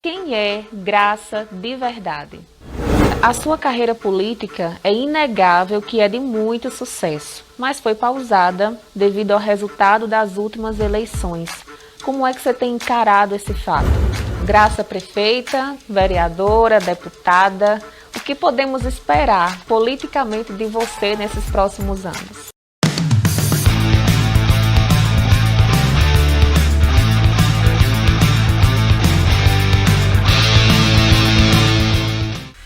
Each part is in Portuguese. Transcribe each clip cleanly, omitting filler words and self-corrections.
Quem é Graça de verdade? A sua carreira política é inegável que é de muito sucesso, mas foi pausada devido ao resultado das últimas eleições. Como é que você tem encarado esse fato? Graça prefeita, vereadora, deputada, o que podemos esperar politicamente de você nesses próximos anos?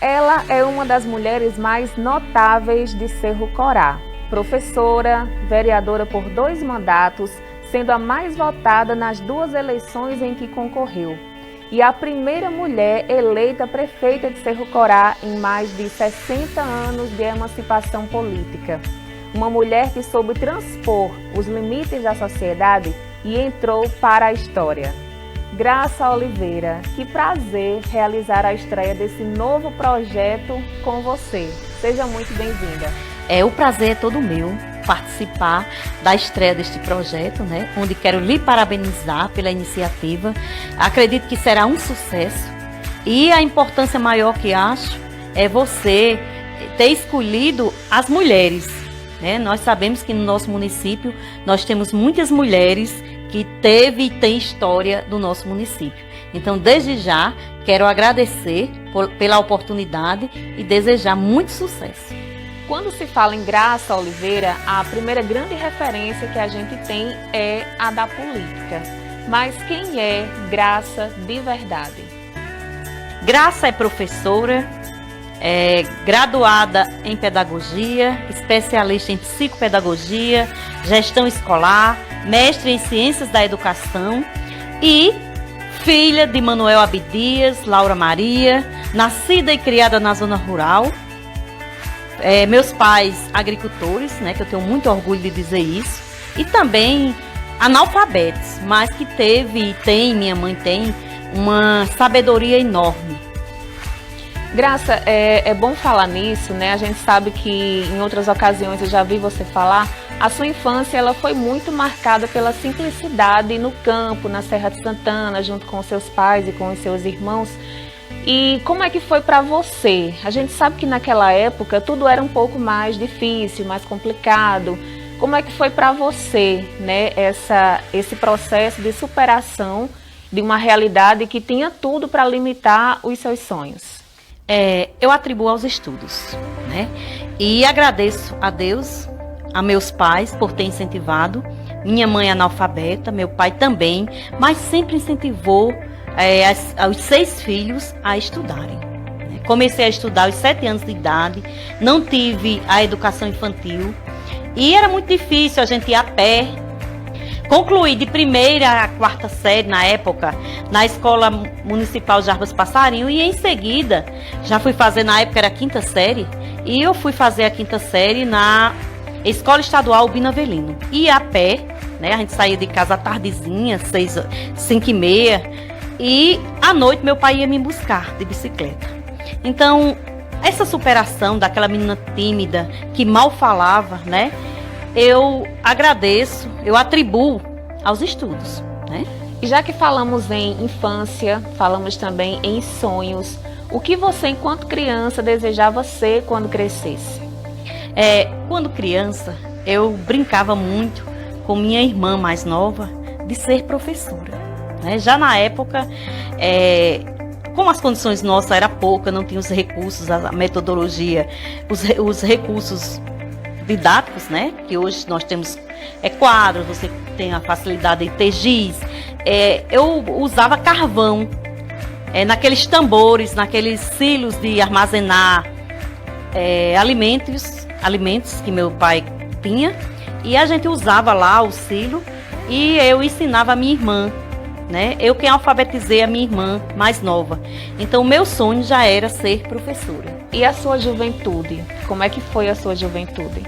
Ela é uma das mulheres mais notáveis de Cerro Corá. Professora, vereadora por 2 mandatos, sendo a mais votada nas 2 eleições em que concorreu. E a primeira mulher eleita prefeita de Cerro Corá em mais de 60 anos de emancipação política. Uma mulher que soube transpor os limites da sociedade e entrou para a história. Graça Oliveira, que prazer realizar a estreia desse novo projeto com você. Seja muito bem-vinda. O prazer é todo meu participar da estreia deste projeto, né? Onde quero lhe parabenizar pela iniciativa. Acredito que será um sucesso e a importância maior que acho é você ter escolhido as mulheres, né? Nós sabemos que no nosso município nós temos muitas mulheres que teve e tem história do nosso município. Então, desde já, quero agradecer pela oportunidade e desejar muito sucesso. Quando se fala em Graça Oliveira, a primeira grande referência que a gente tem é a da política. Mas quem é Graça de verdade? Graça é professora, é graduada em pedagogia, especialista em psicopedagogia, gestão escolar, mestre em ciências da educação e filha de Manuel Abdias, Laura Maria, nascida e criada na zona rural. Meus pais agricultores, né, que eu tenho muito orgulho de dizer isso, e também analfabetos, mas que minha mãe tem uma sabedoria enorme. Graça, é bom falar nisso, né? A gente sabe que em outras ocasiões eu já vi você falar, a sua infância ela foi muito marcada pela simplicidade no campo, na Serra de Santana, junto com seus pais e com os seus irmãos. E como é que foi para você? A gente sabe que naquela época tudo era um pouco mais difícil, mais complicado. Como é que foi para você, né, esse processo de superação de uma realidade que tinha tudo para limitar os seus sonhos? Eu atribuo aos estudos, né? E agradeço a Deus, a meus pais por ter incentivado. Minha mãe é analfabeta, meu pai também, mas sempre incentivou os 6 filhos a estudarem. Comecei a estudar aos 7 anos de idade, não tive a educação infantil e era muito difícil a gente ir a pé. Concluí de 1ª a 4ª série na época na Escola Municipal Jarbas Passarinho e em seguida já fui fazer, na época era a 5ª série, e eu fui fazer a 5ª série na Escola Estadual Bina Avelino. E a pé, né? A gente saía de casa à tardezinha, 5h30, e à noite meu pai ia me buscar de bicicleta. Então, essa superação daquela menina tímida que mal falava, né? Eu agradeço, eu atribuo aos estudos, né? E já que falamos em infância, falamos também em sonhos, o que você, enquanto criança, desejava ser quando crescesse? Quando criança, eu brincava muito com minha irmã mais nova de ser professora, né? Já na época, como as condições nossas eram poucas, não tinha os recursos, a metodologia, os recursos didáticos, né? Que hoje nós temos quadros, você tem a facilidade de ter giz. Eu usava carvão naqueles tambores, naqueles silos de armazenar alimentos que meu pai tinha, e a gente usava lá o silo e eu ensinava a minha irmã, né? Eu quem alfabetizei a minha irmã mais nova. Então o meu sonho já era ser professora. E a sua juventude? Como é que foi a sua juventude?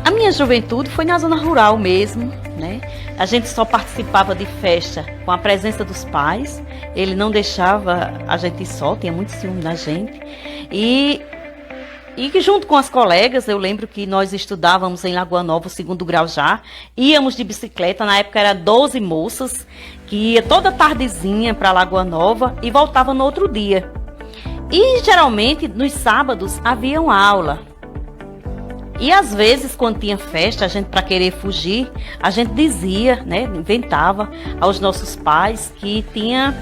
A minha juventude foi na zona rural mesmo, né? A gente só participava de festa com a presença dos pais. Ele não deixava a gente ir só, tinha muito ciúme da gente. E E que junto com as colegas, eu lembro que nós estudávamos em Lagoa Nova, o 2º grau já, íamos de bicicleta, na época era 12 moças, que ia toda tardezinha para Lagoa Nova e voltava no outro dia. E geralmente nos sábados havia uma aula. E às vezes quando tinha festa, a gente para querer fugir, a gente dizia, né, inventava aos nossos pais que tinha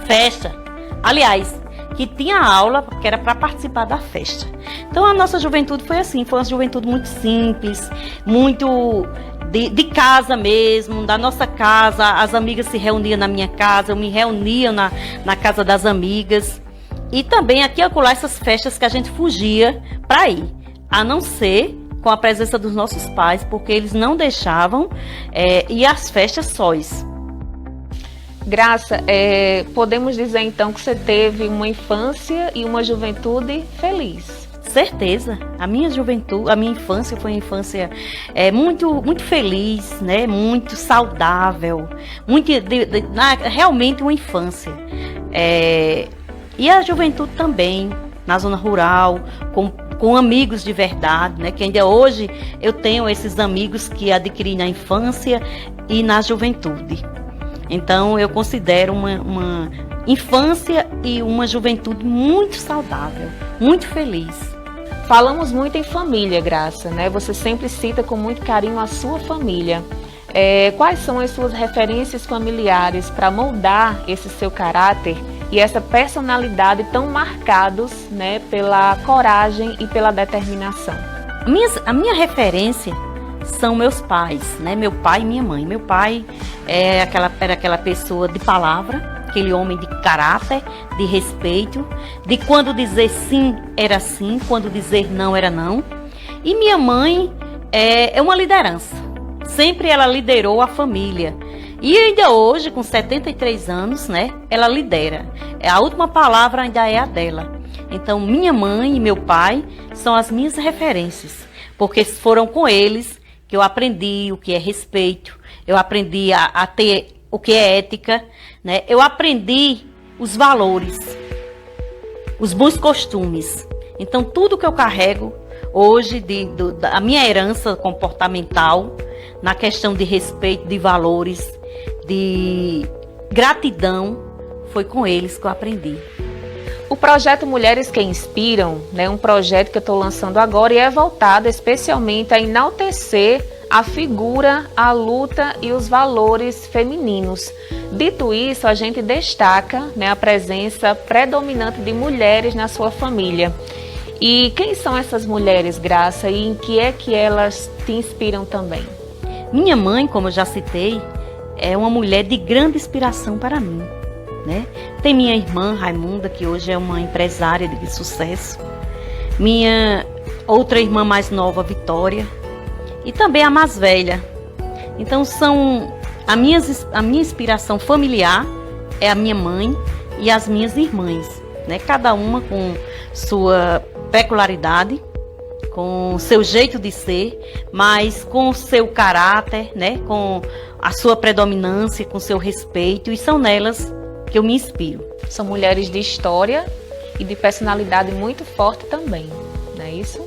festa. Aliás, que tinha aula que era para participar da festa. Então a nossa juventude foi assim, foi uma juventude muito simples, muito de casa mesmo, da nossa casa. As amigas se reuniam na minha casa, eu me reunia na casa das amigas. E também aqui e acolá essas festas que a gente fugia para ir, a não ser com a presença dos nossos pais, porque eles não deixavam ir às festas sós. Graça, podemos dizer então que você teve uma infância e uma juventude feliz. Certeza, a minha juventude, a minha infância foi uma infância muito feliz, né? Muito saudável, realmente uma infância. E a juventude também, na zona rural, com amigos de verdade, né? Que ainda hoje eu tenho esses amigos que adquiri na infância e na juventude. Então eu considero uma infância e uma juventude muito saudável, muito feliz. Falamos muito em família, Graça, né? Você sempre cita com muito carinho a sua família. Quais são as suas referências familiares para moldar esse seu caráter e essa personalidade tão marcados, né, pela coragem e pela determinação? A minha referência são meus pais, né? Meu pai e minha mãe. Meu pai era aquela pessoa de palavra, aquele homem de caráter, de respeito, de quando dizer sim era sim, quando dizer não era não. E minha mãe é uma liderança. Sempre ela liderou a família. E ainda hoje, com 73 anos, né, ela lidera. A última palavra ainda é a dela. Então, minha mãe e meu pai são as minhas referências, porque foram com eles que eu aprendi o que é respeito, eu aprendi a ter o que é ética, né? Eu aprendi os valores, os bons costumes. Então, tudo que eu carrego hoje, da minha herança comportamental, na questão de respeito, de valores, de gratidão, foi com eles que eu aprendi. O projeto Mulheres que Inspiram, né, um projeto que eu estou lançando agora e é voltado especialmente a enaltecer a figura, a luta e os valores femininos. Dito isso, a gente destaca, né, a presença predominante de mulheres na sua família. E quem são essas mulheres, Graça, e em que é que elas te inspiram também? Minha mãe, como eu já citei, é uma mulher de grande inspiração para mim, né? Tem minha irmã Raimunda, que hoje é uma empresária de sucesso. Minha outra irmã mais nova, Vitória. E também a mais velha. Então são a minha inspiração familiar é a minha mãe e as minhas irmãs, né? Cada uma com sua peculiaridade, com seu jeito de ser, mas com o seu caráter, né? Com a sua predominância, com seu respeito, e são nelas que eu me inspiro. São mulheres de história e de personalidade muito forte também, não é isso?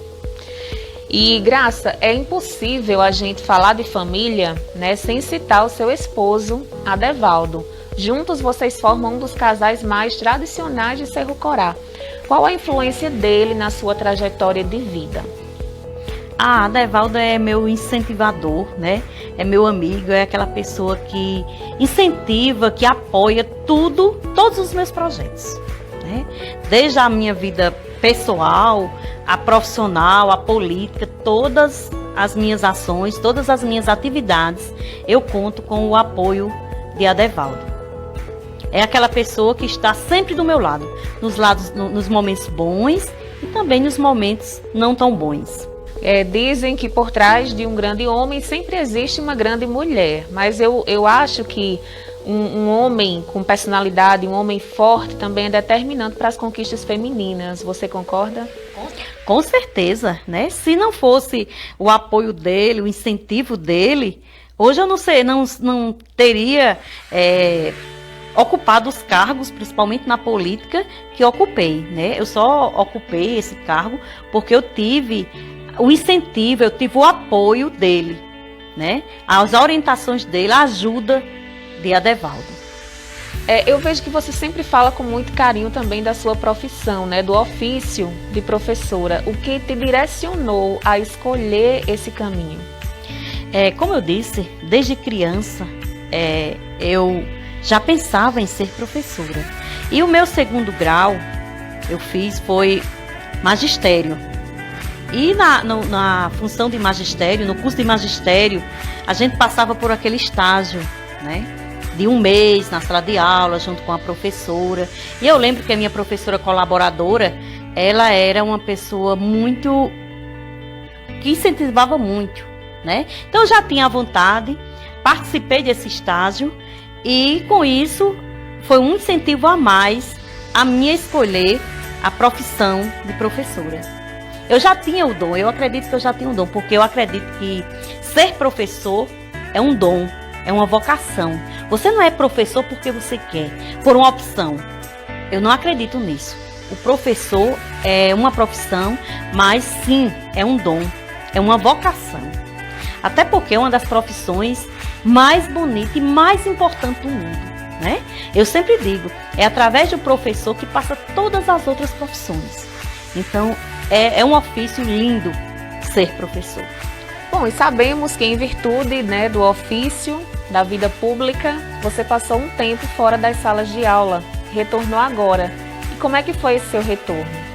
E, Graça, é impossível a gente falar de família, né, sem citar o seu esposo, Adevaldo. Juntos vocês formam um dos casais mais tradicionais de Cerro Corá. Qual a influência dele na sua trajetória de vida? Adevaldo é meu incentivador, né? É meu amigo, é aquela pessoa que incentiva, que apoia todos os meus projetos, né? Desde a minha vida pessoal, a profissional, a política, todas as minhas ações, todas as minhas atividades, eu conto com o apoio de Adevaldo. É aquela pessoa que está sempre do meu lado, nos momentos bons e também nos momentos não tão bons. Dizem que por trás de um grande homem sempre existe uma grande mulher, mas eu acho que um homem com personalidade, um homem forte também é determinante para as conquistas femininas. Você concorda? Com certeza, né? Se não fosse o apoio dele, o incentivo dele, hoje eu não teria ocupado os cargos, principalmente na política, que ocupei, né? Eu só ocupei esse cargo porque eu tive o incentivo, eu tive o apoio dele, né? As orientações dele, a ajuda de Adevaldo. Eu vejo que você sempre fala com muito carinho também da sua profissão, né? Do ofício de professora. O que te direcionou a escolher esse caminho? Como eu disse, desde criança, eu já pensava em ser professora. E o meu segundo grau, eu fiz, foi magistério. E na função de magistério, no curso de magistério, a gente passava por aquele estágio, né? De 1 mês na sala de aula, junto com a professora. E eu lembro que a minha professora colaboradora, ela era uma pessoa que incentivava muito, né? Então eu já tinha vontade, participei desse estágio e com isso foi um incentivo a mais a minha escolher a profissão de professora. Eu já tinha o dom, eu acredito que eu já tinha um dom, porque eu acredito que ser professor é um dom, é uma vocação. Você não é professor porque você quer, por uma opção. Eu não acredito nisso. O professor é uma profissão, mas sim, é um dom, é uma vocação. Até porque é uma das profissões mais bonitas e mais importantes do mundo, né? Eu sempre digo, é através do professor que passa todas as outras profissões. Então, é um ofício lindo ser professor. Bom, e sabemos que em virtude, né, do ofício, da vida pública, você passou um tempo fora das salas de aula, retornou agora. E como é que foi esse seu retorno?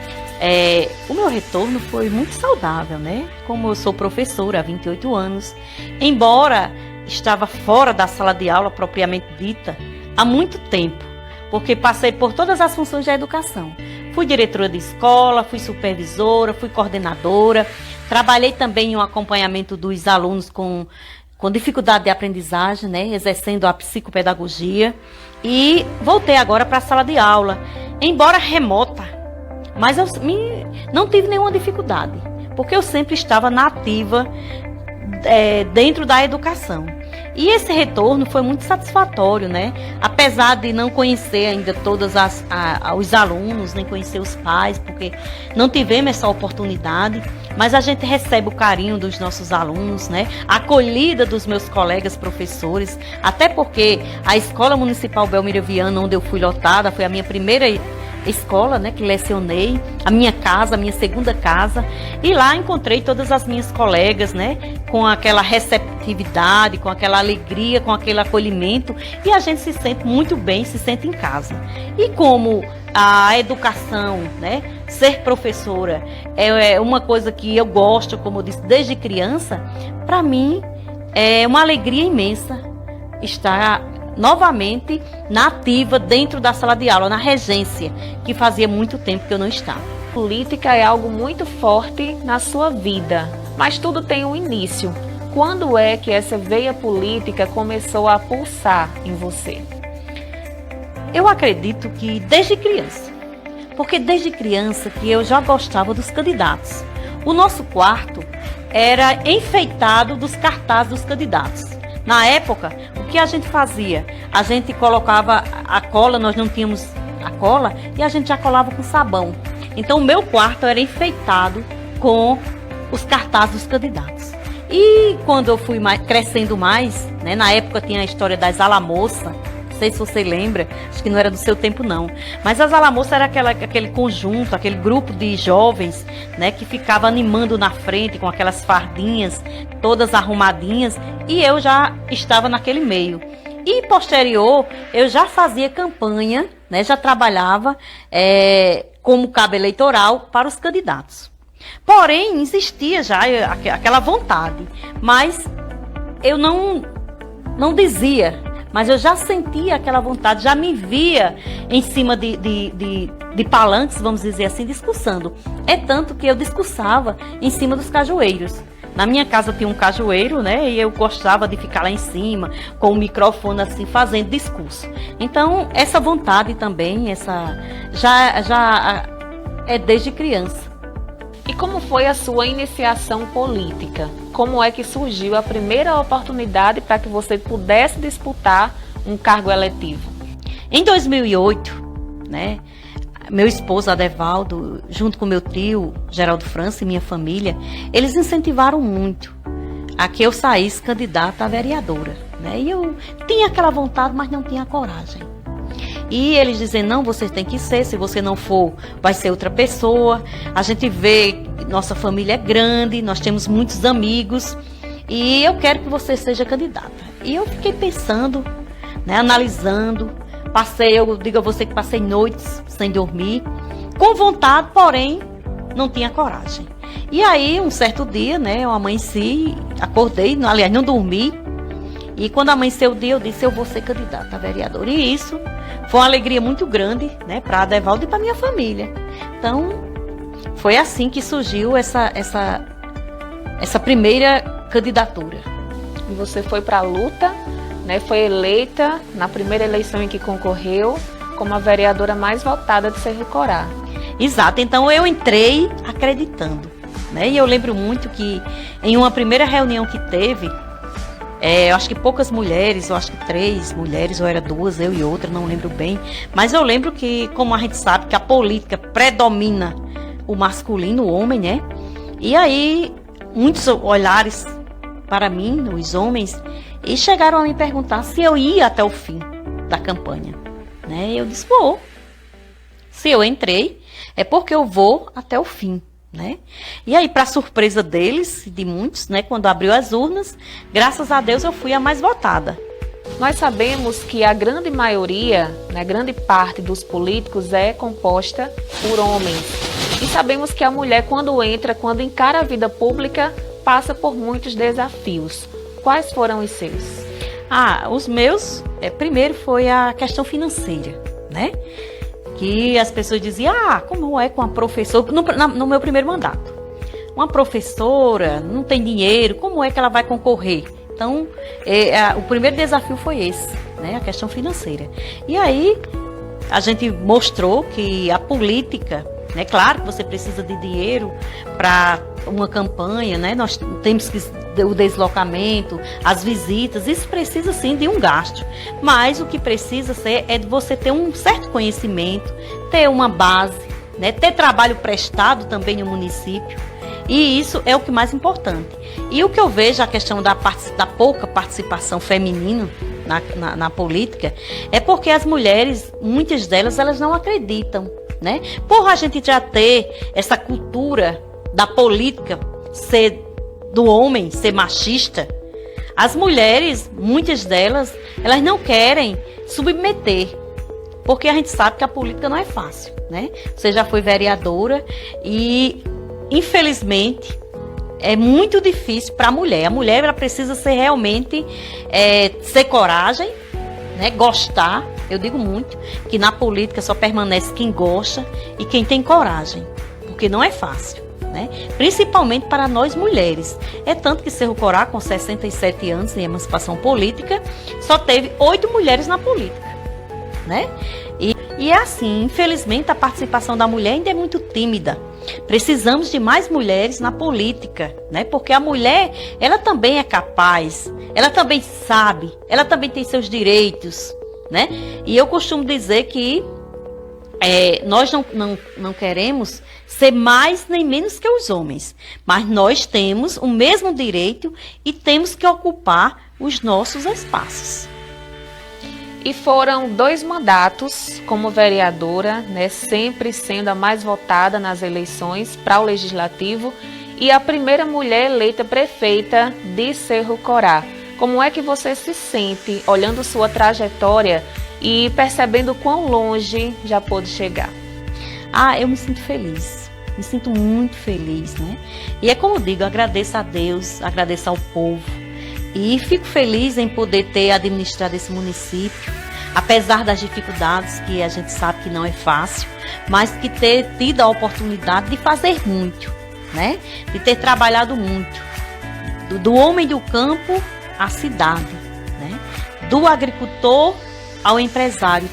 O meu retorno foi muito saudável, né? Como eu sou professora há 28 anos, embora estava fora da sala de aula propriamente dita há muito tempo, porque passei por todas as funções da educação. Fui diretora de escola, fui supervisora, fui coordenadora, trabalhei também em um acompanhamento dos alunos com dificuldade de aprendizagem, né, exercendo a psicopedagogia, e voltei agora para a sala de aula, embora remota, mas eu não tive nenhuma dificuldade, porque eu sempre estava na ativa dentro da educação. E esse retorno foi muito satisfatório, né? Apesar de não conhecer ainda todos os alunos, nem conhecer os pais, porque não tivemos essa oportunidade, mas a gente recebe o carinho dos nossos alunos, né? A acolhida dos meus colegas professores, até porque a Escola Municipal Belmiro Viana, onde eu fui lotada, foi a minha primeira escola, né, que lecionei, a minha casa, a minha segunda casa, e lá encontrei todas as minhas colegas, né, com aquela receptividade, com aquela alegria, com aquele acolhimento, e a gente se sente muito bem, se sente em casa. E como a educação, né, ser professora é uma coisa que eu gosto, como eu disse, desde criança, para mim é uma alegria imensa estar novamente na ativa dentro da sala de aula, na regência, que fazia muito tempo que eu não estava. Política é algo muito forte na sua vida, mas tudo tem um início. Quando é que essa veia política começou a pulsar em você? Eu acredito que desde criança, porque desde criança que eu já gostava dos candidatos. O nosso quarto era enfeitado dos cartazes dos candidatos. Na época, o que a gente fazia? A gente colocava a cola, nós não tínhamos a cola, e a gente já colava com sabão. Então, o meu quarto era enfeitado com os cartazes dos candidatos. E quando eu fui crescendo mais, né, na época tinha a história das alamoças, não sei se você lembra, acho que não era do seu tempo não, mas as alamoças era aquele conjunto, aquele grupo de jovens, né, que ficava animando na frente com aquelas fardinhas todas arrumadinhas, e eu já estava naquele meio. E posterior, eu já fazia campanha, né, já trabalhava como cabo eleitoral para os candidatos. Porém, existia já aquela vontade, mas eu não dizia, mas eu já sentia aquela vontade, já me via em cima de palanques, vamos dizer assim, discursando. É tanto que eu discursava em cima dos cajueiros. Na minha casa tinha um cajueiro, né? E eu gostava de ficar lá em cima, com o microfone assim, fazendo discurso. Então, essa vontade também, já é desde criança. E como foi a sua iniciação política? Como é que surgiu a primeira oportunidade para que você pudesse disputar um cargo eletivo? Em 2008, né, meu esposo Adevaldo, junto com meu tio Geraldo França e minha família, eles incentivaram muito a que eu saísse candidata a vereadora, né? E eu tinha aquela vontade, mas não tinha coragem. E eles dizem, não, você tem que ser, se você não for, vai ser outra pessoa. A gente vê que nossa família é grande, nós temos muitos amigos, e eu quero que você seja candidata. E eu fiquei pensando, né, analisando, eu digo a você que passei noites sem dormir, com vontade, porém, não tinha coragem. E aí, um certo dia, né, eu amanheci, acordei, aliás, não dormi, e quando amanheceu o dia, eu disse, eu vou ser candidata a vereadora. E isso foi uma alegria muito grande, né, para Adevaldo e para minha família. Então, foi assim que surgiu essa primeira candidatura. E você foi para a luta, né, foi eleita na primeira eleição em que concorreu como a vereadora mais votada de Cerro Corá. Exato, então eu entrei acreditando, né? E eu lembro muito que em uma primeira reunião que teve, eu acho que poucas mulheres, eu acho que 3 mulheres, ou era 2, eu e outra, não lembro bem. Mas eu lembro que, como a gente sabe, que a política predomina o masculino, o homem, né? E aí, muitos olhares para mim, os homens, e chegaram a me perguntar se eu ia até o fim da campanha, né? E eu disse, vou. Se eu entrei, é porque eu vou até o fim, né? E aí, para surpresa deles, de muitos, né, quando abriu as urnas, graças a Deus eu fui a mais votada. Nós sabemos que a grande maioria, né, grande parte dos políticos é composta por homens. E sabemos que a mulher, quando encara a vida pública, passa por muitos desafios. Quais foram os seus? Os meus, primeiro foi a questão financeira, né? Que as pessoas diziam, como é com a professora, no meu primeiro mandato. Uma professora não tem dinheiro, como é que ela vai concorrer? Então, o primeiro desafio foi esse, né? A questão financeira. E aí, a gente mostrou que a política, né? Claro que você precisa de dinheiro para uma campanha, né? Nós temos que o deslocamento, as visitas, isso precisa sim de um gasto, mas o que precisa ser é de você ter um certo conhecimento, ter uma base, né? Ter trabalho prestado também no município, e isso é o que mais importante. E o que eu vejo, a questão da pouca participação feminina na política, é porque as mulheres, muitas delas, elas não acreditam, né? Por a gente já ter essa cultura da política do homem ser machista, as mulheres, muitas delas, elas não querem submeter, porque a gente sabe que a política não é fácil, né? Você já foi vereadora e, infelizmente, é muito difícil para a mulher. A mulher, ela precisa ser realmente, ter coragem, né? Gostar. Eu digo muito que na política só permanece quem gosta e quem tem coragem, porque não é fácil, né? Principalmente para nós mulheres. É tanto que Cerro Corá, com 67 anos em emancipação política, só teve 8 mulheres na política, né? E é assim, infelizmente, a participação da mulher ainda é muito tímida. Precisamos de mais mulheres na política, né? Porque a mulher, ela também é capaz, ela também sabe, ela também tem seus direitos, né? E eu costumo dizer que nós não queremos ser mais nem menos que os homens, mas nós temos o mesmo direito e temos que ocupar os nossos espaços. E foram 2 mandatos como vereadora, né, sempre sendo a mais votada nas eleições para o Legislativo e a primeira mulher eleita prefeita de Cerro Corá. Como é que você se sente olhando sua trajetória e percebendo quão longe já pôde chegar? Eu me sinto feliz, me sinto muito feliz, né? E é como eu digo, agradeço a Deus, agradeço ao povo. E fico feliz em poder ter administrado esse município, apesar das dificuldades, que a gente sabe que não é fácil, mas que ter tido a oportunidade de fazer muito, né? De ter trabalhado muito, do homem do campo à cidade, né? Do agricultor ao empresário,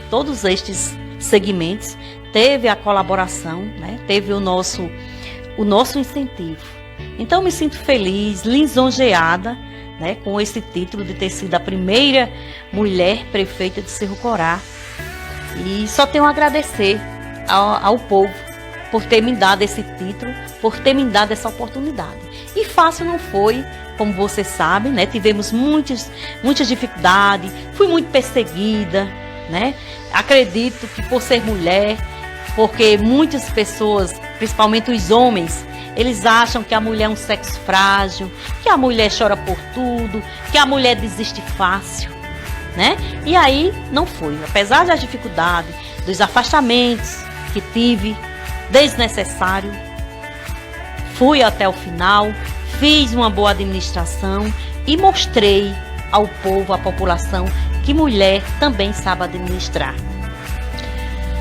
todos estes segmentos teve a colaboração, né? Teve o nosso incentivo. Então, me sinto feliz, lisonjeada, né, com esse título de ter sido a primeira mulher prefeita de Cerro Corá. E só tenho a agradecer ao povo por ter me dado esse título, por ter me dado essa oportunidade. E fácil não foi, como você sabe, né? Tivemos muitas dificuldades, fui muito perseguida, né? Acredito que por ser mulher, porque muitas pessoas, principalmente os homens, eles acham que a mulher é um sexo frágil, que a mulher chora por tudo, que a mulher desiste fácil, né? E aí não foi. Apesar das dificuldades, dos afastamentos que tive, desnecessário, fui até o final, fiz uma boa administração e mostrei ao povo, à população, que mulher também sabe administrar.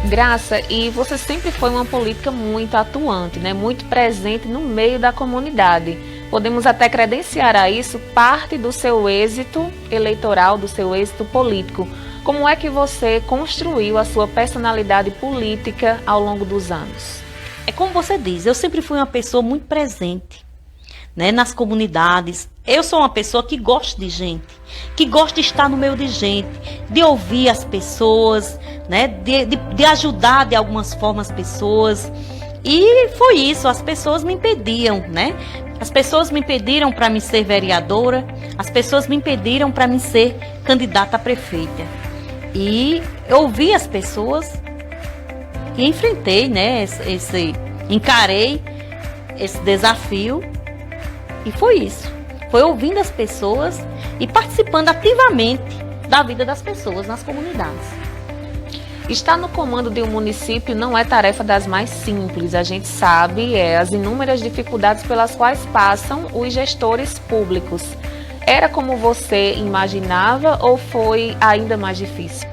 Graça, e você sempre foi uma política muito atuante, né? Muito presente no meio da comunidade. Podemos até credenciar a isso parte do seu êxito eleitoral, do seu êxito político. Como é que você construiu a sua personalidade política ao longo dos anos? É como você diz, eu sempre fui uma pessoa muito presente, né, nas comunidades. Eu sou uma pessoa que gosta de gente, que gosta de estar no meio de gente, de ouvir as pessoas, né, de ajudar de algumas formas as pessoas. E foi isso, as pessoas me impediam, né? As pessoas me impediram para me ser vereadora, as pessoas me impediram para me ser candidata a prefeita. E eu ouvi as pessoas e enfrentei, né, encarei esse desafio e foi isso. Foi ouvindo as pessoas e participando ativamente da vida das pessoas nas comunidades. Estar no comando de um município não é tarefa das mais simples. A gente sabe as inúmeras dificuldades pelas quais passam os gestores públicos. Era como você imaginava ou foi ainda mais difícil?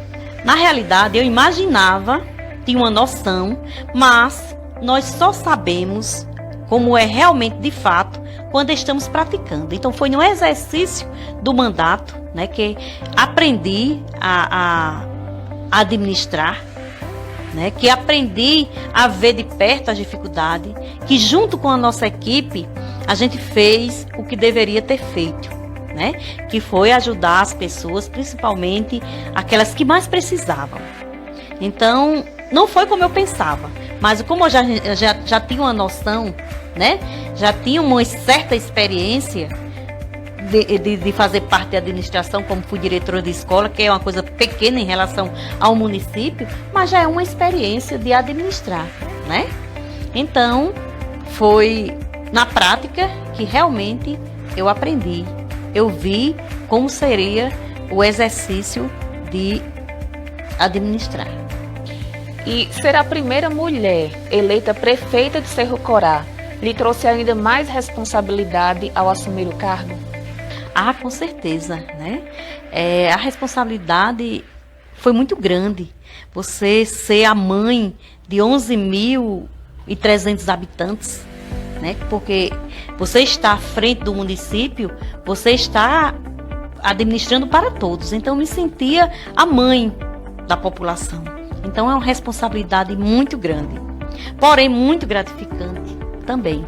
Na realidade, eu imaginava, tinha uma noção, mas nós só sabemos como é realmente de fato quando estamos praticando. Então foi no exercício do mandato, né, que aprendi a administrar, né, que aprendi a ver de perto as dificuldades, que junto com a nossa equipe a gente fez o que deveria ter feito, né, que foi ajudar as pessoas, principalmente aquelas que mais precisavam. Então não foi como eu pensava, mas como eu já tinha uma noção, né, já tinha uma certa experiência de fazer parte da administração, como fui diretora de escola, que é uma coisa pequena em relação ao município, mas já é uma experiência de administrar, né? Então, foi na prática que realmente eu aprendi. Eu vi como seria o exercício de administrar. E ser a primeira mulher eleita prefeita de Cerro Corá lhe trouxe ainda mais responsabilidade ao assumir o cargo? Ah, com certeza, né? A responsabilidade foi muito grande. Você ser a mãe de 11.300 habitantes, né? Porque você está à frente do município, você está administrando para todos. Então, eu me sentia a mãe da população. Então, é uma responsabilidade muito grande, porém muito gratificante também.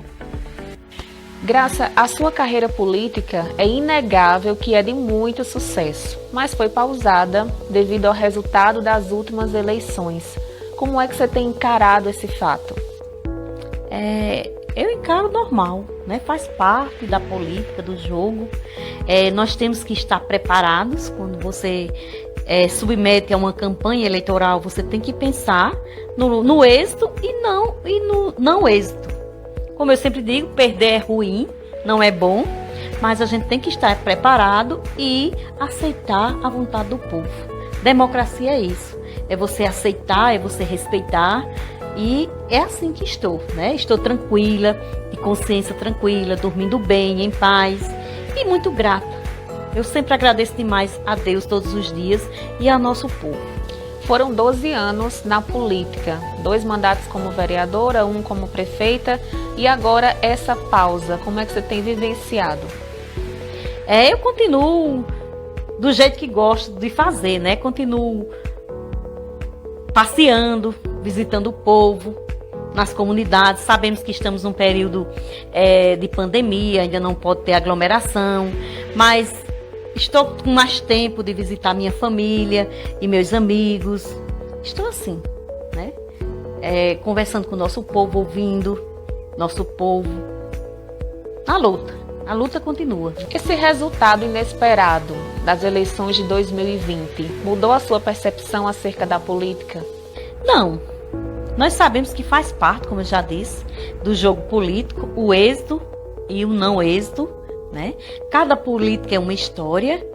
Graça, a sua carreira política é inegável que é de muito sucesso, mas foi pausada devido ao resultado das últimas eleições. Como é que você tem encarado esse fato? Eu encaro normal, né? Faz parte da política, do jogo. Nós temos que estar preparados. Quando você submete a uma campanha eleitoral, você tem que pensar no êxito e no não êxito. Como eu sempre digo, perder é ruim, não é bom, mas a gente tem que estar preparado e aceitar a vontade do povo. Democracia é isso, é você aceitar, é você respeitar, e é assim que estou, né? Estou tranquila, de consciência tranquila, dormindo bem, em paz e muito grata. Eu sempre agradeço demais a Deus todos os dias e ao nosso povo. Foram 12 anos na política, 2 mandatos como vereadora, 1 como prefeita, e agora essa pausa, como é que você tem vivenciado? Eu continuo do jeito que gosto de fazer, né? Continuo passeando, visitando o povo nas comunidades. Sabemos que estamos num período de pandemia, ainda não pode ter aglomeração, mas estou com mais tempo de visitar minha família e meus amigos. Estou assim, né? Conversando com o nosso povo, ouvindo nosso povo. A luta continua. Esse resultado inesperado das eleições de 2020 mudou a sua percepção acerca da política? Não. Nós sabemos que faz parte, como eu já disse, do jogo político, o êxito e o não êxito, né? Cada política é uma história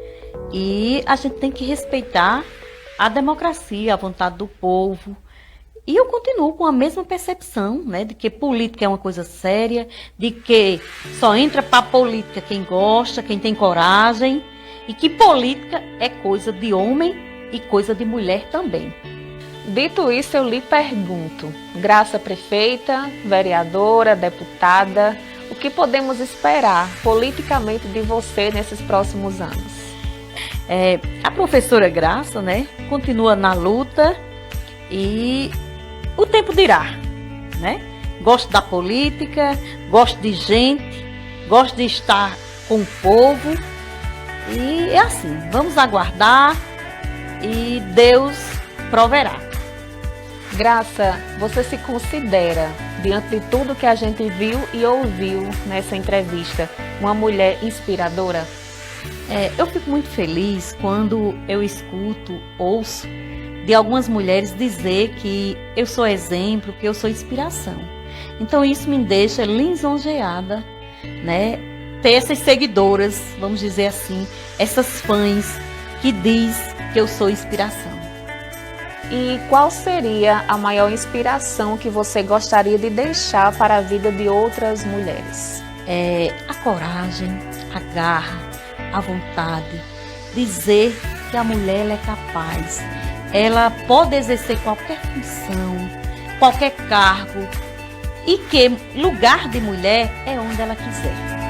e a gente tem que respeitar a democracia, a vontade do povo. E eu continuo com a mesma percepção, né, de que política é uma coisa séria, de que só entra para a política quem gosta, quem tem coragem, e que política é coisa de homem e coisa de mulher também. Dito isso, eu lhe pergunto, Graça prefeita, vereadora, deputada, o que podemos esperar politicamente de você nesses próximos anos? A professora Graça, né, continua na luta e o tempo dirá, né? Gosto da política, gosto de gente, gosto de estar com o povo e é assim, vamos aguardar e Deus proverá. Graça, você se considera, diante de tudo que a gente viu e ouviu nessa entrevista, uma mulher inspiradora? Eu fico muito feliz quando eu escuto, ouço de algumas mulheres dizer que eu sou exemplo, que eu sou inspiração. Então isso me deixa lisonjeada, né? Ter essas seguidoras, vamos dizer assim, essas fãs que diz que eu sou inspiração. E qual seria a maior inspiração que você gostaria de deixar para a vida de outras mulheres? A coragem, a garra, a vontade, dizer que a mulher ela é capaz. Ela pode exercer qualquer função, qualquer cargo e que lugar de mulher é onde ela quiser.